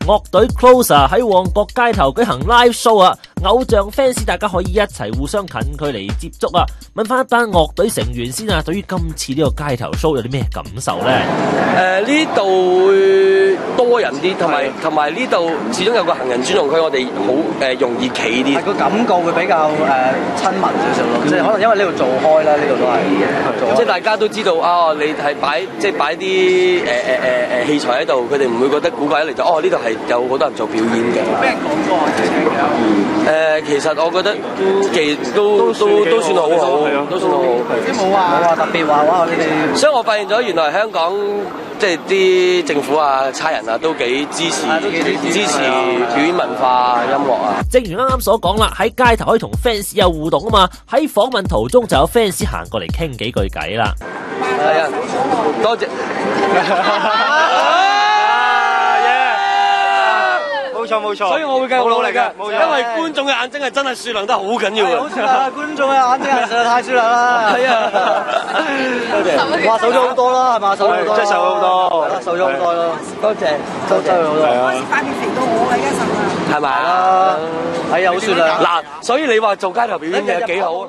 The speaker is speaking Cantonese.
樂隊 Closer 喺旺角街頭舉行 live show 啊！偶像 fans 大家可以一齊互相近距離接觸啊！問翻一班樂隊成員先啊，對於今次呢個街頭 show 有啲咩感受咧？呢度會多人啲，同埋呢度始終有個行人專用區，我哋好容易企啲。個感覺會比較親民少少咯，即係可能因為呢度做開啦，呢度都係即係大家都知道啊，你係擺啲器材喺度，佢哋唔會覺得古怪，一嚟就呢度係有好多人做表演嘅。俾人講過其實我覺得都算好好，都算好好。即冇話特別話哇你哋。所以我發現咗原來香港即係啲政府啊、差人啊都幾支持表演文化、音樂啊。正如啱啱所講啦，喺街頭可以同 fans 有互動啊嘛。喺訪問途中就有 fans 行過嚟傾幾句偈啦。係啊，多謝。冇錯，所以我會繼續努力嘅，因為觀眾嘅眼睛係真係雪亮得好緊要嘅。觀眾嘅眼睛係實在太雪亮啦。係啊，多謝。話瘦咗好多啦，係嘛？瘦咗好多，即係瘦咗好多，瘦咗好多咯。多謝，多謝好多。嗰時塊面肥到我啦，而家瘦啦。係咪啦？係啊，好雪亮。嗱，所以你話做街頭表演嘅幾好。